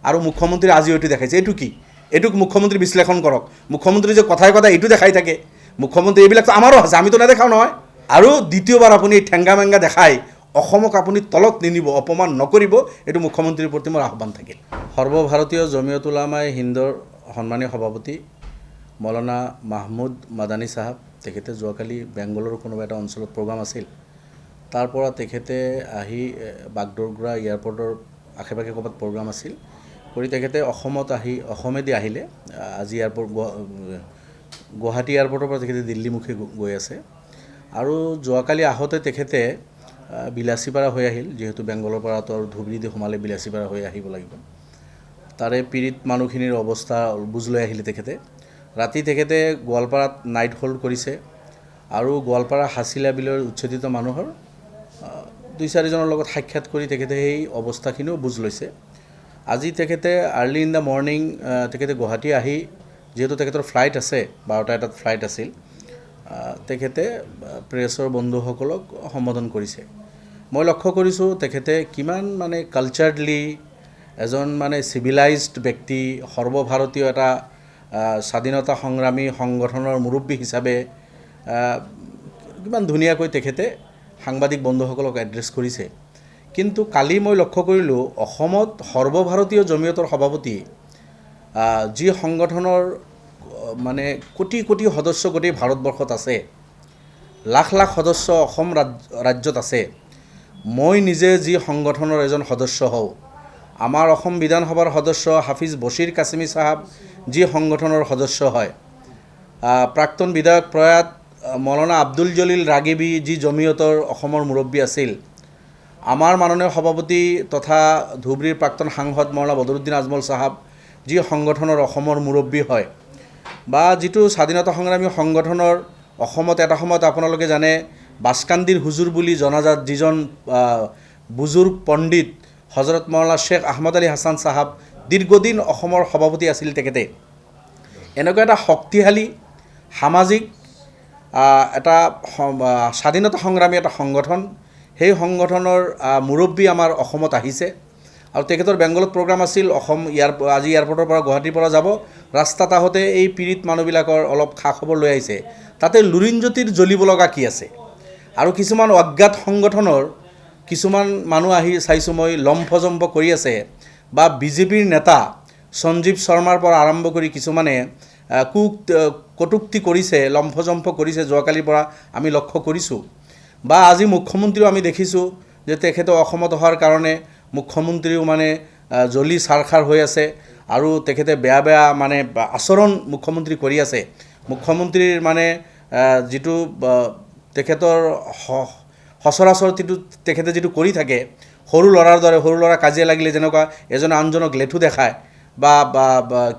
আৰু মুখ্যমন্ত্ৰী আজি এইটো দেখাইছে। এইটো কি? এইটোক মুখ্যমন্ত্ৰী বিশ্লেষণ কৰক। মুখ্যমন্ত্ৰী যে কথাই কথাই এইটো দেখাই থাকে, মুখ্যমন্ত্ৰী এইবিলাকতো আমাৰো আছে, আমিতো নেদেখাওঁ নহয়। আৰু দ্বিতীয়বাৰ আপুনি ঠেংগা মেংগা দেখাই অসমক আপুনি তলত নিনিব, অপমান নকৰিব, এইটো মুখ্যমন্ত্ৰীৰ প্ৰতি মোৰ আহ্বান থাকিল। সৰ্বভাৰতীয় জমিয়ত উলামায়ে হিন্দৰ সন্মানীয় সভাপতি মৌলানা মাহমুদ মাদানী চাহাব, তেখেতে যোৱাকালি বেংগলৰ কোনোবা এটা অঞ্চলত প্ৰগ্ৰাম আছিল, তাৰ পৰা তেখেতে আহি বাগডোগৰা এয়াৰপৰ্টৰ আশে পাশে ক'ৰবাত প্ৰগ্ৰাম আছিল কৰি তেখেতে অসমত অসমেদি আহিলে। আজি গুৱাহাটী এয়াৰপৰ্টৰ পৰা তেখেতে দিল্লীমুখী গৈ আছে। আৰু যোৱাকালি আহোঁতে তেখেতে বিলাচীপাৰা হৈ আহিল, যিহেতু বেংগলৰ পৰাতো আৰু ধুবুৰীদি সোমালে বিলাচীপাৰা হৈ আহিব লাগিব। তাৰে পীড়িত মানুহখিনিৰ অৱস্থা বুজ লৈ আহিলে তেখেতে। ৰাতি তেখেতে গোৱালপাৰাত নাইট হোল্ড কৰিছে আৰু গোৱালপাৰা হাছিলা বিলৰ উচ্ছেদিত মানুহৰ 2-4জনৰ লগত সাক্ষাৎ কৰি তেখেতে সেই অৱস্থাখিনিও বুজ লৈছে। আজি তেখেতে আৰ্লি ইন দ্য মৰ্ণিং তেখেতে গুৱাহাটী আহি, যিহেতু তেখেতৰ ফ্লাইট আছে, 12টা এটাত ফ্লাইট আছিল, তেখেতে প্ৰেছৰ বন্ধুসকলক সম্বোধন কৰিছে। মই লক্ষ্য কৰিছোঁ তেখেতে কিমান মানে কালচাৰলি এজন মানে চিভিলাইজড ব্যক্তি, সৰ্বভাৰতীয় এটা স্বাধীনতা সংগ্ৰামী সংগঠনৰ মুৰব্বী হিচাপে কিমান ধুনীয়াকৈ তেখেতে সাংবাদিক বন্ধুসকলক এড্ৰেছ কৰিছে। কিন্তু কালি মই লক্ষ্য কৰিলোঁ অসমত সৰ্বভাৰতীয় জমিয়তৰ সভাপতি, যি সংগঠনৰ মানে কোটি কোটি সদস্য গোটেই ভাৰতবৰ্ষত আছে, লাখ লাখ সদস্য অসম ৰাজ্যত আছে, মই নিজে যি সংগঠনৰ এজন সদস্য হওঁ, আমাৰ অসম বিধানসভাৰ সদস্য হাফিজ বছিৰ কাছিমি চাহাব যি সংগঠনৰ সদস্য হয়, প্ৰাক্তন বিধায়ক প্ৰয়াত মৌলানা আব্দুল জলিল ৰাগিবি যি জমিয়তৰ অসমৰ মুৰব্বী আছিল, আমাৰ মাননীয় সভাপতি তথা ধুবুৰীৰ প্ৰাক্তন সাংসদ মৌলানা বদৰুদ্দিন আজমল চাহাব যি সংগঠনৰ অসমৰ মুৰব্বী হয়, বা যিটো স্বাধীনতা সংগ্ৰামী সংগঠনৰ অসমত এটা সময়ত আপোনালোকে জানে বাস্কান্দিৰ হুজুৰ বুলি জনাজাত যিজন বুজুৰ্গ পণ্ডিত হজৰত মৌলানা শ্বেখ আহমদ আলী হাছান চাহাব দীৰ্ঘদিন অসমৰ সভাপতি আছিল। তেখেতে এনেকুৱা এটা শক্তিশালী সামাজিক এটা স্বাধীনতা সংগ্ৰামী এটা সংগঠন, সেই সংগঠনৰ মুৰব্বী আমাৰ অসমত আহিছে আৰু তেখেতৰ বেংগলত প্ৰগ্ৰাম আছিল। আজি এয়াৰপৰ্টৰ পৰা গুৱাহাটীৰ পৰা যাব, ৰাস্তাত আহোঁতে এই পীড়িত মানুহবিলাকৰ অলপ খা খবৰ লৈ আহিছে। তাতে লুৰিণজ্যোতিৰ জ্বলিব লগা কি আছে? আৰু কিছুমান অজ্ঞাত সংগঠনৰ কিছুমান মানুহ আহি চাইছোঁ মই লম্ফজম্প কৰি আছে, বা বিজেপিৰ নেতা সঞ্জীৱ শৰ্মাৰ পৰা আৰম্ভ কৰি কিছুমানে কটুক্তি কৰিছে, লম্ফজম্প কৰিছে, যোৱাকালিৰ পৰা আমি লক্ষ্য কৰিছোঁ। বা আজি মুখ্যমন্ত্ৰীও আমি দেখিছোঁ যে তেখেতে অসমত অহাৰ কাৰণে মুখ্যমন্ত্ৰীও মানে জ্বলি চাৰখাৰ হৈ আছে আৰু তেখেতে বেয়া বেয়া মানে আচৰণ মুখ্যমন্ত্ৰী কৰি আছে। মুখ্যমন্ত্ৰীৰ মানে যিটো তেখেতৰ সচৰাচৰ তেখেতে যিটো কৰি থাকে, সৰু ল'ৰাৰ দৰে, সৰু ল'ৰা কাজিয়া লাগিলে যেনেকুৱা এজনে আনজনক লেঠু দেখায় বা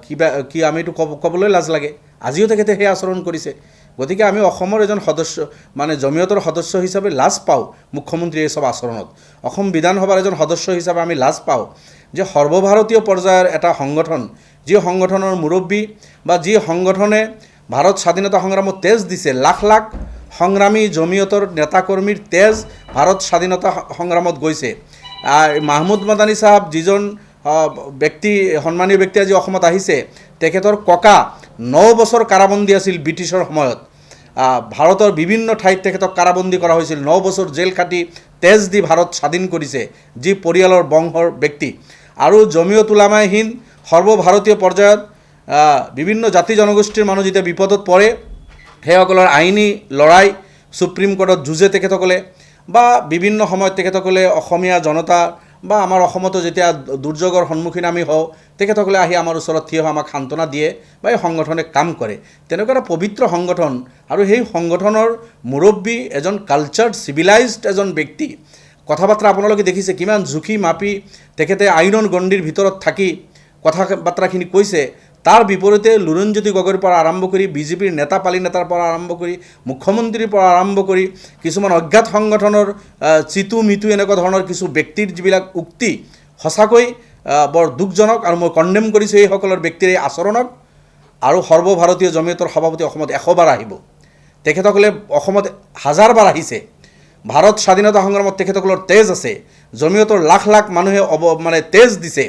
কিবা কি আমিতো ক'বলৈ লাজ লাগে, আজিও তেখেতে সেই আচৰণ কৰিছে। গতিকে আমি অসমৰ এজন সদস্য মানে জমিয়তৰ সদস্য হিচাপে লাজ পাওঁ মুখ্যমন্ত্ৰীৰ এই চব আচৰণত। অসম বিধানসভাৰ এজন সদস্য হিচাপে আমি লাজ পাওঁ যে সৰ্বভাৰতীয় পৰ্যায়ৰ এটা সংগঠন, যি সংগঠনৰ মুৰব্বী বা যি সংগঠনে ভাৰত স্বাধীনতা সংগ্ৰামত তেজ দিছে, লাখ লাখ সংগ্ৰামী জমিয়তৰ নেতাকৰ্মীৰ তেজ ভাৰত স্বাধীনতা সংগ্ৰামত গৈছে। মাহমুদ মাদানী চাহাব যিজন ব্যক্তি, সন্মানীয় ব্যক্তি আজি অসমত আহিছে, তেখেতৰ ককা 9 বছৰ কাৰাবন্দী আছিল ব্ৰিটিছৰ সময়ত। ভাৰতৰ বিভিন্ন ঠাইত তেখেতক কাৰাবন্দী কৰা হৈছিল, 9 বছৰ জেল খাটি তেজ দি ভাৰত স্বাধীন কৰিছে, যি পৰিয়ালৰ বংশৰ ব্যক্তি। আৰু জমিয়ত উলামায়ে হিন্দ সৰ্বভাৰতীয় পৰ্যায়ত বিভিন্ন জাতি জনগোষ্ঠীৰ মানুহ যেতিয়া বিপদত পৰে, সেইসকলৰ আইনী লৰাই সুপ্ৰিম কোৰ্টত যুঁজে তেখেতসকলে, বা বিভিন্ন সময়ত তেখেতসকলে অসমীয়া জনতা বা আমাৰ অসমতো যেতিয়া দুৰ্যোগৰ সন্মুখীন আমি হওঁ, তেখেতসকলে আহি আমাৰ ওচৰত থিয় হৈ আমাক সান্ত্বনা দিয়ে বা এই সংগঠনে কাম কৰে। তেনেকুৱা এটা পবিত্ৰ সংগঠন, আৰু সেই সংগঠনৰ মুৰব্বী এজন কালচাৰ্ড চিভিলাইজড এজন ব্যক্তি। কথা বাৰ্তা আপোনালোকে দেখিছে কিমান জুখি মাপি তেখেতে আইনৰ গণ্ডিৰ ভিতৰত থাকি কথা বাৰ্তাখিনি কৈছে। তাৰ বিপৰীতে লুৰিণজ্যোতি গগৈৰ পৰা আৰম্ভ কৰি বিজেপিৰ নেতা পালি নেতাৰ পৰা আৰম্ভ কৰি মুখ্যমন্ত্ৰীৰ পৰা আৰম্ভ কৰি কিছুমান অজ্ঞাত সংগঠনৰ চিতু মিতু এনেকুৱা ধৰণৰ কিছু ব্যক্তিৰ যিবিলাক উক্তি সঁচাকৈ বৰ দুখজনক, আৰু মই কণ্ডেম কৰিছোঁ এইসকলৰ ব্যক্তিৰ এই আচৰণক। আৰু সৰ্বভাৰতীয় জমিয়তৰ সভাপতি অসমত 100 বাৰ আহিব, তেখেতসকলে অসমত 1000 বাৰ আহিছে। ভাৰত স্বাধীনতা সংগ্ৰামত তেখেতসকলৰ তেজ আছে, জমিয়তৰ লাখ লাখ মানুহে মানে তেজ দিছে,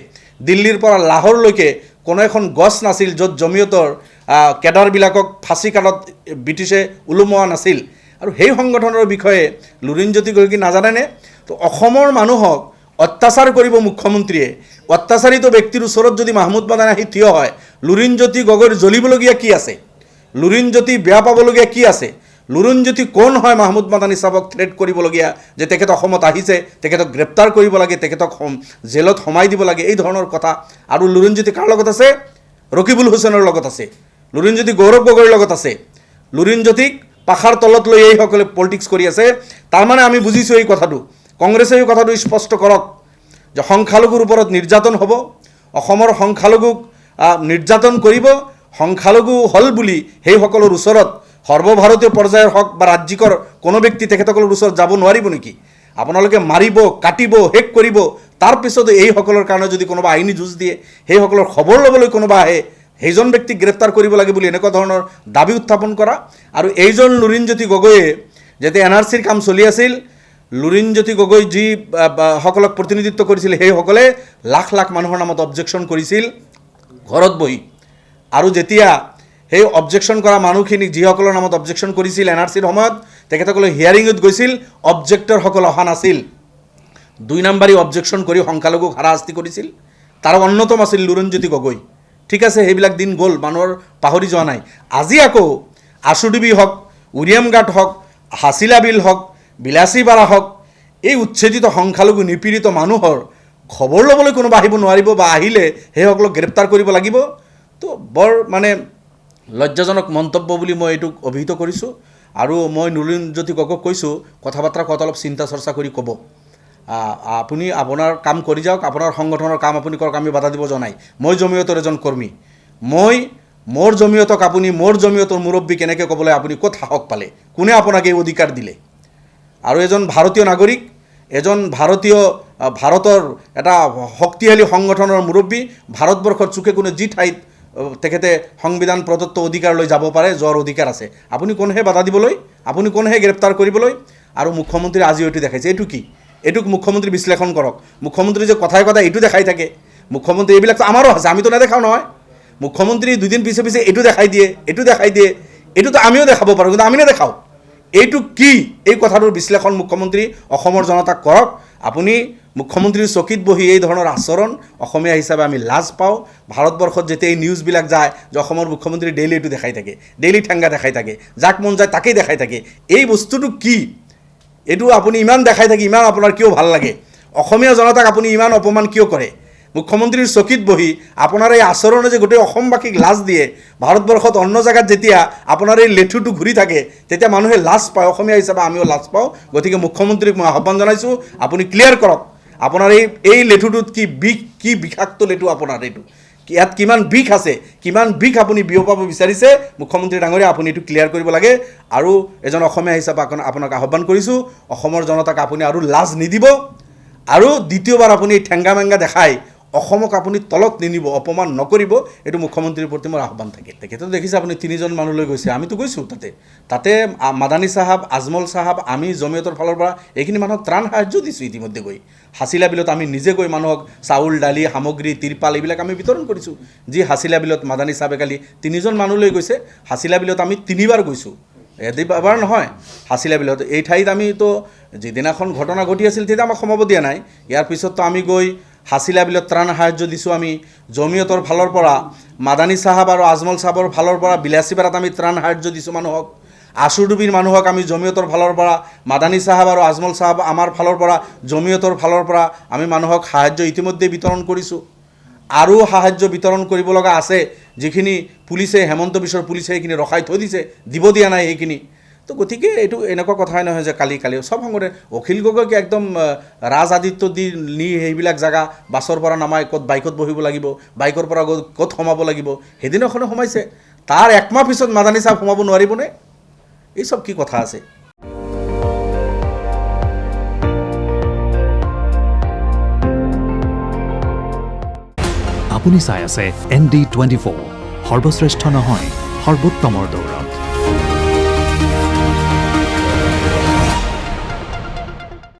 দিল্লীৰ পৰা লাহোৰলৈকে কোনো এখন গছ নাছিল য'ত জমিয়তৰ কেডাৰবিলাকক ফাঁচী কাঠত ব্ৰিটিছে ওলোমোৱা নাছিল আৰু সেই সংগঠনৰ বিষয়ে লুৰিণজ্যোতি গগৈ নাজানেনে তো অসমৰ মানুহক অত্যাচাৰ কৰিব মুখ্যমন্ত্ৰীয়ে অত্যাচাৰিত ব্যক্তিৰ ওচৰত যদি মাহমুদ মাদানী আহি থিয় হয় লুৰিণজ্যোতি গগৈৰ জ্বলিবলগীয়া কি আছে লুৰিণজ্যোতি বেয়া পাবলগীয়া কি আছে লুৰিণজ্যোতি কোন হয় মাহমুদ মাদানী চাহাবক থ্ৰেট কৰিবলগীয়া যে তেখেত অসমত আহিছে তেখেতক গ্ৰেপ্তাৰ কৰিব লাগে তেখেতক জেলত সোমাই দিব লাগে এই ধৰণৰ কথা আৰু লুৰিণজ্যোতি কাৰ লগত আছে ৰকিবুল হুছেইনৰ লগত আছে লুৰিণজ্যোতি গৌৰৱ গগৈৰ লগত আছে লুৰিণজ্যোতিক পাখাৰ তলত লৈ এইসকলে পলিটিক্স কৰি আছে তাৰমানে আমি বুজিছোঁ এই কথাটো কংগ্ৰেছে এই কথাটো স্পষ্ট কৰক যে সংখ্যালঘুৰ ওপৰত নিৰ্যাতন হ'ব অসমৰ সংখ্যালঘুক নিৰ্যাতন কৰিব সংখ্যালঘু হ'ল বুলি সেইসকলৰ ওচৰত সৰ্বভাৰতীয় পৰ্যায়ৰ হওক বা ৰাজ্যিকৰ কোনো ব্যক্তি তেখেতসকলৰ ওচৰত যাব নোৱাৰিব নেকি আপোনালোকে মাৰিব কাটিব শেষ কৰিব তাৰপিছতো এইসকলৰ কাৰণে যদি কোনোবা আইনী যুঁজ দিয়ে সেইসকলৰ খবৰ ল'বলৈ কোনোবা আহে সেইজন ব্যক্তিক গ্ৰেপ্তাৰ কৰিব লাগে বুলি এনেকুৱা ধৰণৰ দাবী উত্থাপন কৰা আৰু এইজন লুৰিণজ্যোতি গগৈয়ে যেতিয়া NRCৰ কাম চলি আছিল লুৰিণজ্যোতি গগৈ যি সকলক প্ৰতিনিধিত্ব কৰিছিল সেইসকলে লাখ লাখ মানুহৰ নামত অবজেকশ্যন কৰিছিল ঘৰত বহি আৰু যেতিয়া সেই অবজেকশ্যন কৰা মানুহখিনিক যিসকলৰ নামত অবজেকশ্যন কৰিছিল NRCৰ সময়ত তেখেতসকলে হিয়াৰিঙত গৈছিল অবজেক্টৰসকল অহা নাছিল 2 নম্বৰী অবজেকশ্যন কৰি সংখ্যালঘুক হাৰাশাস্তি কৰিছিল তাৰ অন্যতম আছিল লুৰিণজ্যোতি গগৈ ঠিক আছে সেইবিলাক দিন গ'ল মানুহৰ পাহৰি যোৱা নাই আজি আকৌ আশুডিবি হওক উৰিয়ামঘাট হওক হাছিলা বিল হওক বিলাসীপাৰা হওক এই উচ্ছেদিত সংখ্যালঘু নিপীড়িত মানুহৰ খবৰ ল'বলৈ কোনোবা আহিব নোৱাৰিব বা আহিলে সেইসকলক গ্ৰেপ্তাৰ কৰিব লাগিব তো বৰ মানে লজ্জাজনক মন্তব্য বুলি মই এইটোক অভিহিত কৰিছোঁ আৰু মই লুৰিণজ্যোতি গগৈক কৈছোঁ কথা বাৰ্তা কোৱাত অলপ চিন্তা চৰ্চা কৰি ক'ব আপুনি আপোনাৰ কাম কৰি যাওক আপোনাৰ সংগঠনৰ কাম আপুনি কৰক আমি বাধা দিব জনাই মই জমিয়তৰ এজন কৰ্মী মই মোৰ জমিয়তক আপুনি মোৰ জমিয়তৰ মুৰব্বী কেনেকৈ ক'বলৈ আপুনি ক'ত সাহস পালে কোনে আপোনাক এই অধিকাৰ দিলে আৰু এজন ভাৰতীয় নাগৰিক এজন ভাৰতৰ এটা শক্তিশালী সংগঠনৰ মুৰব্বী ভাৰতবৰ্ষৰ চুকে কোনে যি ঠাইত তেখেতে সংবিধান প্ৰদত্ত অধিকাৰ লৈ যাব পাৰে যোৱাৰ অধিকাৰ আছে আপুনি কোনহে বাধা দিবলৈ আপুনি কোনহে গ্ৰেপ্তাৰ কৰিবলৈ আৰু মুখ্যমন্ত্ৰী আজি এইটো দেখাইছে এইটো কি এইটোক মুখ্যমন্ত্ৰী বিশ্লেষণ কৰক মুখ্যমন্ত্ৰী যে কথাই কথাই এইটো দেখাই থাকে মুখ্যমন্ত্ৰী এইবিলাকতো আমাৰো আছে আমিতো নেদেখাওঁ নহয় মুখ্যমন্ত্ৰী দুদিন পিছে পিছে এইটো দেখাই দিয়ে এইটোতো আমিও দেখাব পাৰোঁ কিন্তু আমি নেদেখাওঁ এইটো কি এই কথাটোৰ বিশ্লেষণ মুখ্যমন্ত্ৰী অসমৰ জনতাক কৰক আপুনি মুখ্যমন্ত্ৰীৰ চকীত বহি এই ধৰণৰ আচৰণ অসমীয়া হিচাপে আমি লাজ পাওঁ ভাৰতবৰ্ষত যেতিয়া এই নিউজবিলাক যায় যে অসমৰ মুখ্যমন্ত্ৰী ডেইলি এইটো দেখাই থাকে ডেইলি ঠেংগা দেখাই থাকে যাক মন যায় তাকেই দেখাই থাকে এই বস্তুটো কি এইটো আপুনি ইমান দেখাই থাকে ইমান আপোনাৰ কিয় ভাল লাগে অসমীয়া জনতাক আপুনি ইমান অপমান কিয় কৰে মুখ্যমন্ত্ৰীৰ চকীত বহি আপোনাৰ এই আচৰণে যে গোটেই অসমবাসীক লাজ দিয়ে ভাৰতবৰ্ষত অন্য জেগাত যেতিয়া আপোনাৰ এই লেঠুটো ঘূৰি থাকে তেতিয়া মানুহে লাজ পায় অসমীয়া হিচাপে আমিও লাজ পাওঁ গতিকে মুখ্যমন্ত্ৰীক মই আহ্বান জনাইছোঁ আপুনি ক্লিয়াৰ কৰক আপোনাৰ এই লেঠুটোত কি বিষাক্ত লেঠু আপোনাৰ এইটো ইয়াত কিমান বিষ আছে কিমান বিষ আপুনি বিয়পাব বিচাৰিছে মুখ্যমন্ত্ৰী ডাঙৰীয়া আপুনি এইটো ক্লিয়াৰ কৰিব লাগে আৰু এজন অসমীয়া হিচাপে আপোনাক আহ্বান কৰিছোঁ অসমৰ জনতাক আপুনি আৰু লাজ নিদিব আৰু দ্বিতীয়বাৰ আপুনি ঠেংগা মেংগা দেখাই অসমক আপুনি তলত নিনিব অপমান নকৰিব এইটো মুখ্যমন্ত্ৰীৰ প্ৰতি মোৰ আহ্বান থাকে তেখেতে দেখিছে আপুনি 3জন মানুহ লৈ গৈছে আমিতো গৈছোঁ তাতে মাদানী চাহাব আজমল চাহাব আমি জমিয়তৰ ফালৰ পৰা এইখিনি মানুহক ত্ৰাণ সাহায্য দিছোঁ ইতিমধ্যে গৈ হাছিলা বিলত আমি নিজে গৈ মানুহক চাউল দালি সামগ্ৰী তিৰপাল এইবিলাক আমি বিতৰণ কৰিছোঁ যি হাছিলা বিলত মাদানী চাহাবে কালি 3জন মানুহ লৈ গৈছে হাছিলা বিলত আমি 3বাৰ গৈছোঁ এবাৰ নহয় হাছিলা বিলত এই ঠাইত আমিতো যিদিনাখন ঘটনা ঘটি আছিল তেতিয়া আমাক সোমাব দিয়া নাই ইয়াৰ পিছততো আমি গৈ হাছিলা বিলত ত্ৰাণ সাহায্য দিছোঁ আমি জমিয়তৰ ফালৰ পৰা মাদানী চাহাব আৰু আজমল চাহাবৰ ফালৰ পৰা বিলাসীপাৰাত আমি ত্ৰাণ সাহায্য দিছোঁ মানুহক আশুডুবিৰ মানুহক আমি জমিয়তৰ ফালৰ পৰা মাদানী চাহাব আৰু আজমল চাহাব আমাৰ ফালৰ পৰা জমিয়তৰ ফালৰ পৰা আমি মানুহক সাহায্য ইতিমধ্যে বিতৰণ কৰিছোঁ আৰু সাহায্য বিতৰণ কৰিব লগা আছে যিখিনি পুলিচে হেমন্ত বিশ্বৰ পুলিচে এইখিনি ৰখাই থৈ দিছে দিব দিয়া নাই এইখিনি তো গতিকে এইটো এনেকুৱা কথাই নহয় যে কালি সব সংগঠনে অখিল গগৈক একদম ৰাজ আদিত্য দি নি সেইবিলাক জেগা বাছৰ পৰা নামাই ক'ত বাইকত বহিব লাগিব বাইকৰ পৰা ক'ত সোমাব লাগিব সেইদিনাখনে সোমাইছে তাৰ একমাহ পিছত মাদানী চাহাব সোমাব নোৱাৰিবনে এই সব কি কথা আছে আপুনি চাই আছে ND24 সৰ্বশ্ৰেষ্ঠ নহয় সৰ্বোত্তমৰ দৌৰ